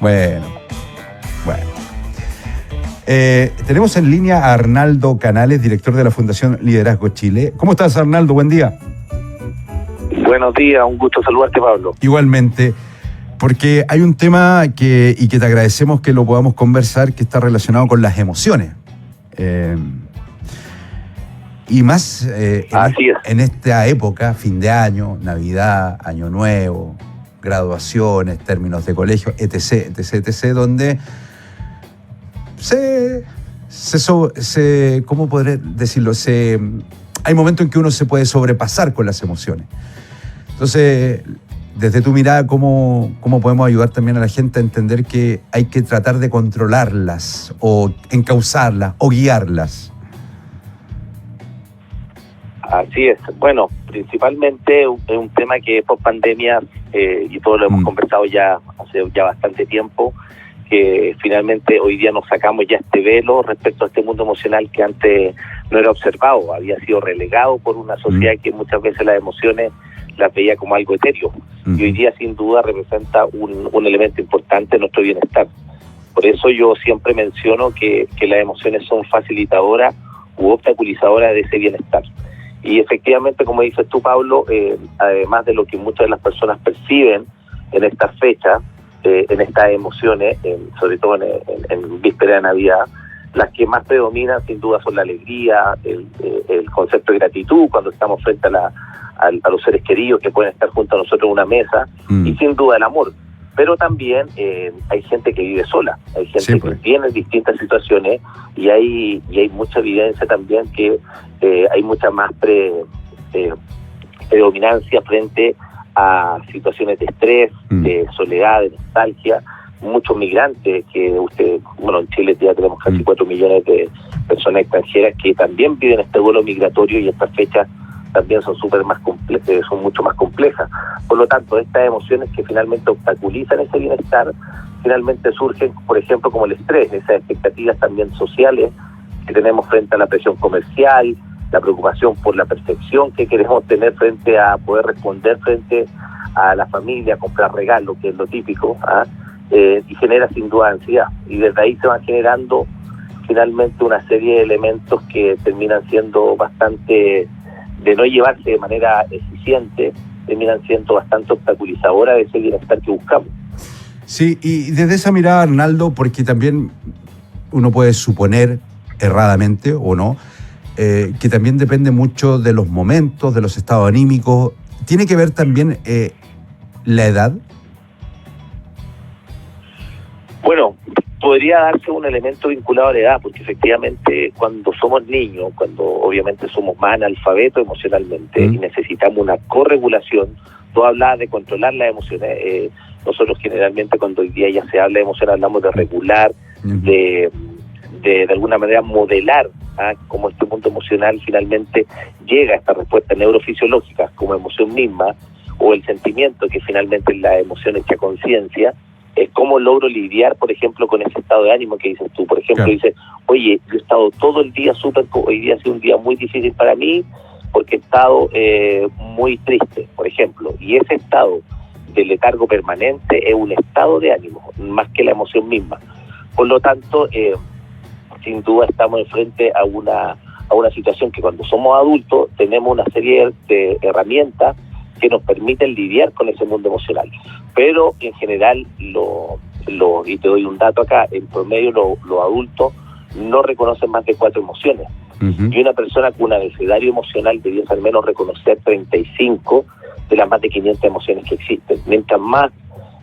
Bueno. Tenemos en línea a Arnaldo Canales, director de la Fundación Liderazgo Chile. ¿Cómo estás, Arnaldo? Buen día. Buenos días, un gusto saludarte, Pablo. Igualmente, porque hay un tema que te agradecemos que lo podamos conversar, que está relacionado con las emociones. Y más en esta época, fin de año, Navidad, Año Nuevo, graduaciones, términos de colegio, etc., donde ¿cómo podré decirlo? Hay momentos en que uno se puede sobrepasar con las emociones. Entonces, desde tu mirada, ¿cómo podemos ayudar también a la gente a entender que hay que tratar de controlarlas o encauzarlas o guiarlas? Así es. Bueno, principalmente es un tema que post pandemia, y todos lo hemos conversado ya hace bastante tiempo, que finalmente hoy día nos sacamos ya este velo respecto a este mundo emocional que antes no era observado, había sido relegado por una sociedad que muchas veces las emociones las veía como algo etéreo, y hoy día sin duda representa un elemento importante en nuestro bienestar. Por eso yo siempre menciono que las emociones son facilitadoras u obstaculizadoras de ese bienestar. Y efectivamente, como dices tú, Pablo, además de lo que muchas de las personas perciben en estas fechas, en estas emociones, sobre todo en víspera de Navidad, las que más predominan sin duda son la alegría, el concepto de gratitud cuando estamos frente a los seres queridos que pueden estar junto a nosotros en una mesa, y sin duda el amor. Pero también hay gente que vive sola, hay gente que tiene distintas situaciones, y hay mucha evidencia también que hay mucha más predominancia frente a situaciones de estrés, de soledad, de nostalgia. Muchos migrantes en Chile ya tenemos casi 4 millones de personas extranjeras que también viven este vuelo migratorio, y estas fechas también son son mucho más complejas. Por lo tanto, estas emociones que finalmente obstaculizan ese bienestar, finalmente surgen, por ejemplo, como el estrés, esas expectativas también sociales que tenemos frente a la presión comercial, la preocupación por la percepción que queremos tener frente a poder responder frente a la familia, comprar regalos, que es lo típico, y genera sin duda ansiedad. Y desde ahí se van generando finalmente una serie de elementos que terminan siendo bastante, de no llevarse de manera eficiente, terminan siendo bastante obstaculizadoras de ese bienestar que buscamos. Sí, y desde esa mirada, Arnaldo, porque también uno puede suponer, erradamente o no, que también depende mucho de los momentos, de los estados anímicos. ¿Tiene que ver también la edad? Bueno, podría darse un elemento vinculado a la edad, porque efectivamente cuando somos niños, cuando obviamente somos más analfabetos emocionalmente y necesitamos una corregulación, tú hablabas de controlar las emociones, nosotros generalmente cuando hoy día ya se habla de emociones hablamos de regular, de alguna manera modelar cómo este mundo emocional finalmente llega a estas respuestas neurofisiológicas como emoción misma, o el sentimiento que finalmente es la emoción hecha conciencia. ¿Cómo logro lidiar, por ejemplo, con ese estado de ánimo que dices tú? Por ejemplo, dices, oye, yo he estado todo el día hoy día ha sido un día muy difícil para mí porque he estado muy triste, por ejemplo, y ese estado de letargo permanente es un estado de ánimo, más que la emoción misma. Por lo tanto, sin duda estamos enfrente a una situación que cuando somos adultos tenemos una serie de herramientas que nos permiten lidiar con ese mundo emocional. Pero en general, y te doy un dato acá, en promedio los adultos no reconocen más de 4 emociones. Y una persona con un abecedario emocional debería al menos reconocer 35 de las más de 500 emociones que existen. Mientras más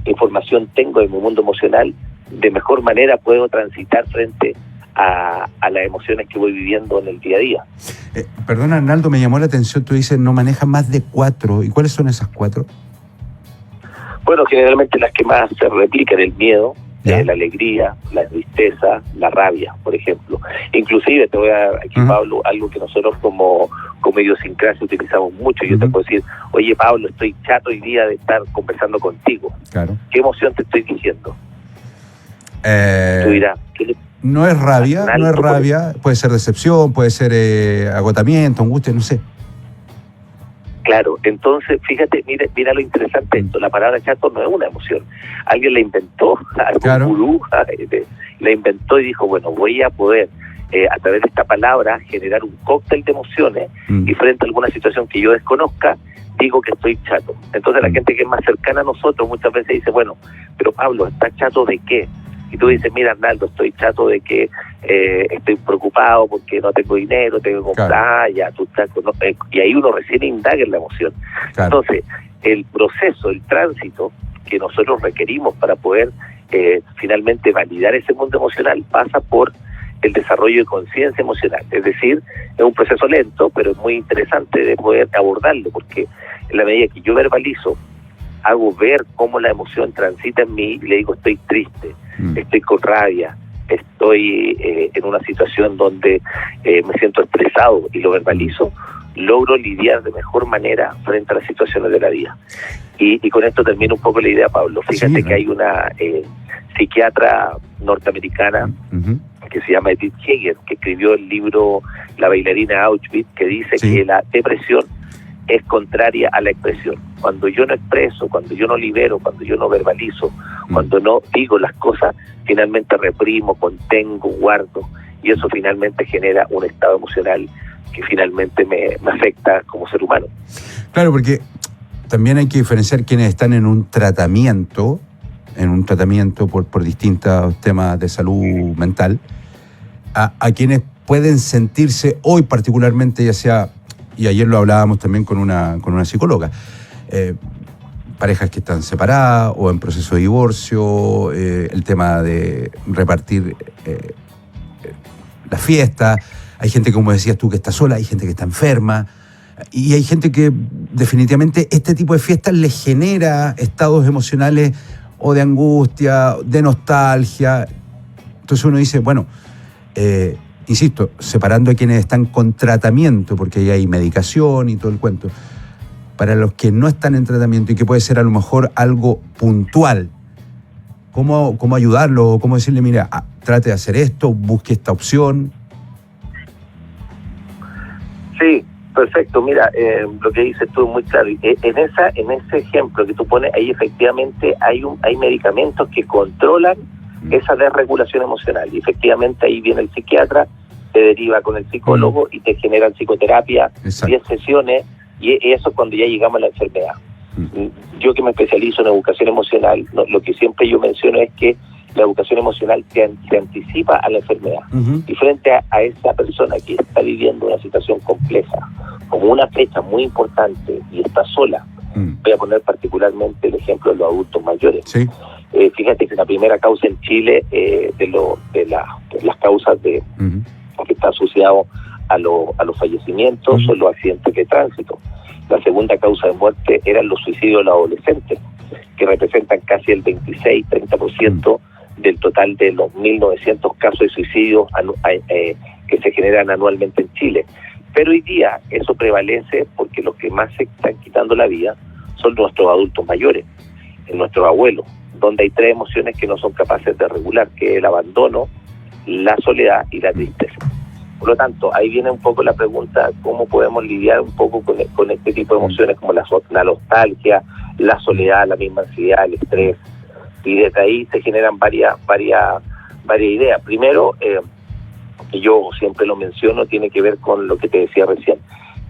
información tengo de mi mundo emocional, de mejor manera puedo transitar frente a las emociones que voy viviendo en el día a día. Perdona, Arnaldo, me llamó la atención, tú dices no manejas más de 4. ¿Y cuáles son esas 4? Bueno, generalmente las que más se replican: el miedo, la alegría, la tristeza, la rabia, por ejemplo. Inclusive, te voy a dar aquí, Pablo, algo que nosotros como idiosincrasia utilizamos mucho. Yo te puedo decir, oye, Pablo, estoy chato hoy día de estar conversando contigo. Claro. ¿Qué emoción te estoy diciendo? Tú dirás, no es rabia, puede ser decepción, puede ser agotamiento, angustia, no sé. Claro, entonces, fíjate, mira lo interesante esto, la palabra chato no es una emoción. Alguien la inventó, algún gurú la inventó y dijo, bueno, voy a poder a través de esta palabra generar un cóctel de emociones y frente a alguna situación que yo desconozca, digo que estoy chato. Entonces la gente que es más cercana a nosotros muchas veces dice, bueno, pero Pablo, ¿estás chato de qué? Y tú dices, mira, Arnaldo, estoy chato de que estoy preocupado porque no tengo dinero, tengo que comprar, ya, tú estás y ahí uno recién indaga en la emoción. Claro. Entonces, el proceso, el tránsito que nosotros requerimos para poder finalmente validar ese mundo emocional pasa por el desarrollo de conciencia emocional. Es decir, es un proceso lento, pero es muy interesante de poder abordarlo, porque en la medida que yo verbalizo, hago ver cómo la emoción transita en mí, y le digo, estoy triste, estoy con rabia, estoy en una situación donde me siento estresado y lo verbalizo, logro lidiar de mejor manera frente a las situaciones de la vida. Y con esto termino un poco la idea, Pablo. Fíjate que hay una psiquiatra norteamericana que se llama Edith Heger, que escribió el libro La bailarina Auschwitz, que dice que la depresión es contraria a la expresión. Cuando yo no expreso, cuando yo no libero, cuando yo no verbalizo, cuando no digo las cosas, finalmente reprimo, contengo, guardo, y eso finalmente genera un estado emocional que finalmente me afecta como ser humano. Claro, porque también hay que diferenciar quienes están en un tratamiento por distintos temas de salud mental, a quienes pueden sentirse hoy particularmente, ya sea, y ayer lo hablábamos también con una psicóloga, parejas que están separadas o en proceso de divorcio, el tema de repartir la fiesta. Hay gente, como decías tú, que está sola, hay gente que está enferma, y hay gente que definitivamente este tipo de fiestas les genera estados emocionales o de angustia, de nostalgia. Entonces uno dice, bueno, insisto, separando a quienes están con tratamiento, porque ahí hay medicación y todo el cuento, para los que no están en tratamiento y que puede ser a lo mejor algo puntual, ¿cómo ayudarlo? ¿Cómo decirle, mira, trate de hacer esto, busque esta opción? Sí, perfecto. Mira, lo que dices tú es muy claro. En ese ejemplo que tú pones, ahí efectivamente hay medicamentos que controlan esa desregulación emocional. Y efectivamente ahí viene el psiquiatra, te deriva con el psicólogo y te generan psicoterapia, 10 sesiones, y eso cuando ya llegamos a la enfermedad. Yo que me especializo en educación emocional, lo que siempre yo menciono es que la educación emocional se anticipa a la enfermedad. Y frente a esa persona que está viviendo una situación compleja, como una fecha muy importante y está sola, voy a poner particularmente el ejemplo de los adultos mayores. Sí. Fíjate que la primera causa en Chile de las causas que está asociado a los fallecimientos son los accidentes de tránsito. La segunda causa de muerte eran los suicidios de los adolescentes, que representan casi el 26-30% del total de los 1.900 casos de suicidios que se generan anualmente en Chile. Pero hoy día eso prevalece porque los que más se están quitando la vida son nuestros adultos mayores, nuestros abuelos, donde hay 3 emociones que no son capaces de regular, que es el abandono, la soledad y la tristeza. Por lo tanto, ahí viene un poco la pregunta, ¿cómo podemos lidiar un poco con este tipo de emociones como la nostalgia, la soledad, la misma ansiedad, el estrés? Y desde ahí se generan varias ideas. Primero, que yo siempre lo menciono, tiene que ver con lo que te decía recién,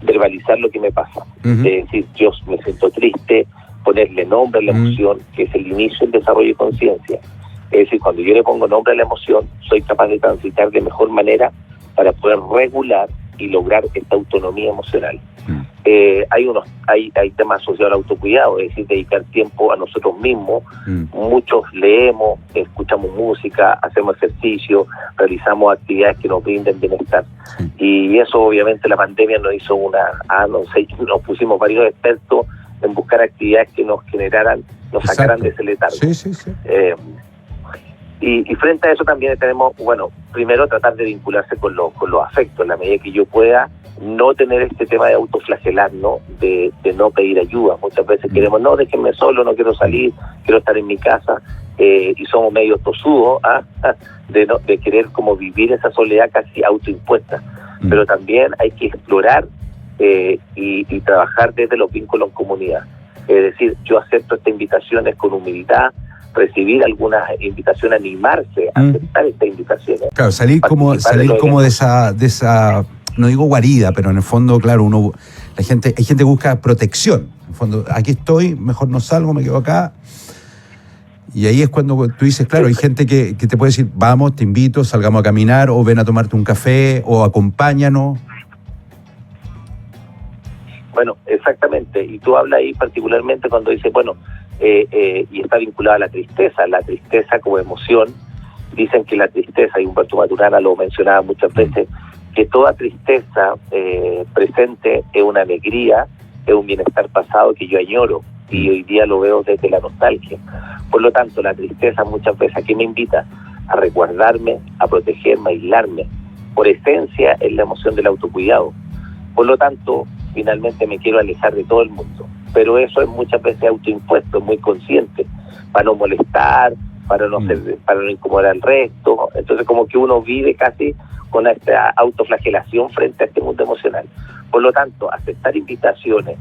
verbalizar lo que me pasa. Es decir, yo me siento triste, ponerle nombre a la emoción, que es el inicio del desarrollo de conciencia. Es decir, cuando yo le pongo nombre a la emoción, soy capaz de transitar de mejor manera para poder regular y lograr esta autonomía emocional. Hay temas asociados al autocuidado, es decir, dedicar tiempo a nosotros mismos. Muchos leemos, escuchamos música, hacemos ejercicio, realizamos actividades que nos brinden bienestar. Y eso obviamente la pandemia nos hizo nos pusimos varios expertos en buscar actividades que nos generaran, nos sacaran de ese letargo. Sí. Y frente a eso también tenemos, primero tratar de vincularse con los afectos, en la medida que yo pueda, no tener este tema de autoflagelarnos, de no pedir ayuda. Muchas veces queremos, no, déjenme solo, no quiero salir, quiero estar en mi casa, y somos medio tosudos de querer como vivir esa soledad casi autoimpuesta. Pero también hay que explorar y trabajar desde los vínculos en comunidad. Es decir, yo acepto estas invitaciones con humildad, recibir algunas invitaciones, animarse a aceptar estas invitaciones. Claro, salir como de esa, no digo guarida, pero en el fondo, claro, hay gente que busca protección. En el fondo, aquí estoy, mejor no salgo, me quedo acá. Y ahí es cuando tú dices, claro, hay gente que te puede decir, vamos, te invito, salgamos a caminar, o ven a tomarte un café, o acompáñanos. Bueno, exactamente. Y tú hablas ahí particularmente cuando dices, bueno, y está vinculada a la tristeza como emoción. Dicen que la tristeza, y Humberto Maturana lo mencionaba muchas veces, que toda tristeza presente es una alegría, es un bienestar pasado que yo añoro, y hoy día lo veo desde la nostalgia. Por lo tanto, la tristeza muchas veces aquí me invita a resguardarme, a protegerme, a aislarme. Por esencia es la emoción del autocuidado. Por lo tanto, finalmente me quiero alejar de todo el mundo. Pero eso es muchas veces autoimpuesto, es muy consciente, para no molestar, para no incomodar al resto. Entonces como que uno vive casi con esta autoflagelación frente a este mundo emocional. Por lo tanto, aceptar invitaciones,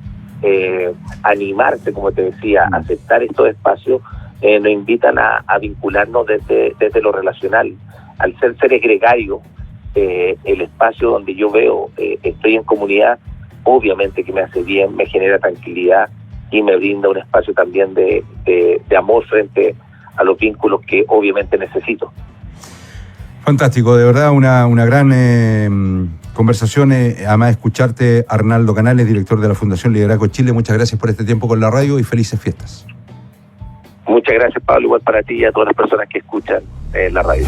animarse, como te decía, aceptar estos espacios, nos invitan a vincularnos desde lo relacional. Al ser seres gregarios, el espacio donde yo veo, estoy en comunidad, obviamente que me hace bien, me genera tranquilidad y me brinda un espacio también de amor frente a los vínculos que obviamente necesito. Fantástico, de verdad una gran conversación, además de escucharte. Arnaldo Canales, director de la Fundación Liderazgo Chile, muchas gracias por este tiempo con la radio y felices fiestas. Muchas gracias, Pablo, igual para ti y a todas las personas que escuchan la radio.